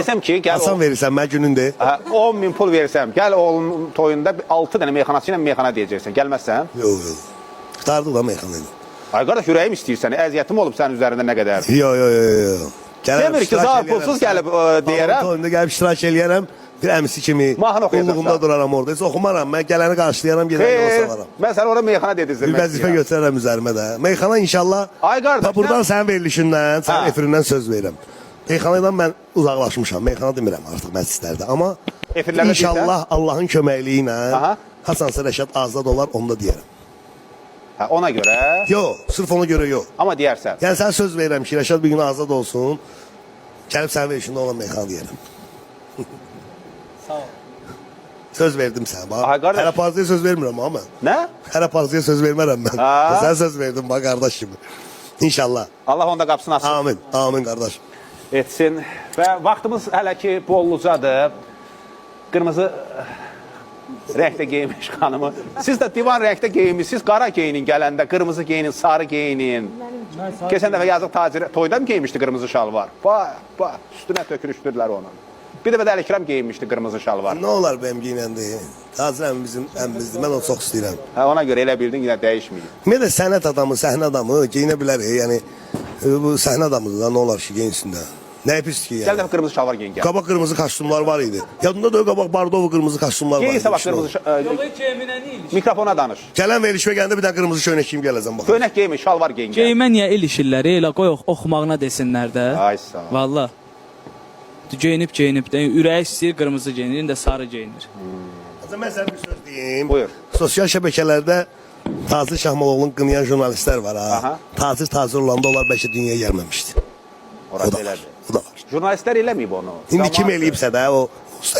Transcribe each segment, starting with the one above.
Desəm ki, gəl Hasan verirsən mən günündə. 10 min pul versəm, gəl oğlunun toyunda 6 dənə meyxanaçı ilə meyxana deyəcəksən. Gəlməzsən? Yox. Qurtardıq da meyxanayı. Ay qardaş, ürəyim istəyirsən. Əziyyətim olub sənin üzərində nə qədər? Yox. Demir ki, zar pulsuz gəlib deyərəm. Toyunda gəlib iştirak eləyərəm. Bir əmisi kimi qulluğunda duraram orada. Heç oxumaram. Mən gələni qarşılayaram, gedəni yola salaram. Mən sənə orada meyxana dedirdim. Bir vəzifə götürərəm üzərimə də. Meyxana inşallah. Ay qardaş. Buradan sənin verilişindən, sənin efirindən söz verirəm. Meyxanadan mən uzaqlaşmışam. Meyxana demirəm artıq məclislərdə. Amma inşallah Allahın köməkliyi ilə Hasan Rəşad azad olar, onu da deyərəm. Ona görə? Yox, sırf ona görə yox. Amma deyərsən. Yəni sən söz verirəm ki, Rəşad bir gün azad olsun. Gəlib sənin verilişində olan meyxana deyərəm. Sağ ol. Söz verdim sənə. Qardaş. Hələ pazıya söz vermirəm amma mən. Nə? Hələ pazıya söz vermərəm mən. Sən söz verdin bax qardaş kimi. İnşallah. Allah onda qapısını açsın. Amin. Amin qardaş. Etsin. Və vaxtımız hələ ki bollucadır. Qırmızı rəngdə geyinmiş xanımı. Siz də divan rəngdə geyinmişsiniz. Qara geyinin gələndə, qırmızı geyinin, sarı geyinin. Keçən dəfə yazıq tacir toyda mı geyinmişdi qırmızı şalvar? Bax, üstünə tökülüşdürdülər onu. Bir dəfə də Əlikram geyinmişdi qırmızı şalvar. Nə olar benim giyinəndə? Tacir bizim əmimizdir. Mən onu çox istəyirəm. Ona görə elə bildin, yenə dəyişməyib. Mən də sənət adamı, səhnə adamı geyinə bilər. Yəni bu səhnə adamıdır da, nə olar ki, geyinsin də. Nə pis ki yəni. Gəl dəfə qırmızı şalvar geyin gəl. Qabaq qırmızı kostyumlar var idi. Yadında da qabaq bardov qırmızı kostyumlar var idi. Geyinsə bax qırmızı Yox, heç eminə deyil. mikrofona danış. Gələn verilişə gələndə bir dənə qırmızı köynək geyim gələcəm bax. Köynək geyinmiş, şalvar geyin gəl. Geymə niyə ilişirlər? Elə qoy oxumağına desinlər də. Ay sağ ol. Valla. Geyinib də ürəyi istəyir qırmızı geyinir, indi sarı geyinir. Mən sənə bir söz deyim. Buyur. Sosial şəbəkələrdə Tacir Şahmalovun qınayan jurnalistlər var ha. Tacir olanda onlar bəlkə dünyaya gəlməmişdi. Orası elədir. O da var. Jurnalistlər eləməyib onu. İndi kim eləyibsə də o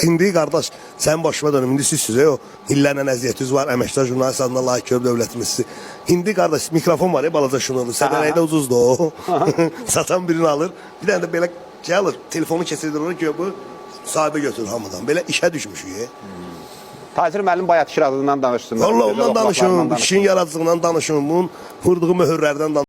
indi qardaş sən başıma dönüm indi sizsiz o illərlə əziyyətiniz var əməkdar jurnalist adına layiq görüb dövlətimiz. İndi qardaş mikrofon var ya balaca şunu sədərəkdə ucuzdur o. Satan birini alır. Bir dənə də belə alır telefonu keçirdir ona ki bu sahibə götürür hamıdan. Belə işə düşmüşük. Tacir müəllim bayaq şirazından danışsın. Vallahi ondan danışın, işin yaradıcılığından danışın, bunun vurduğu möhürlərdən danışın.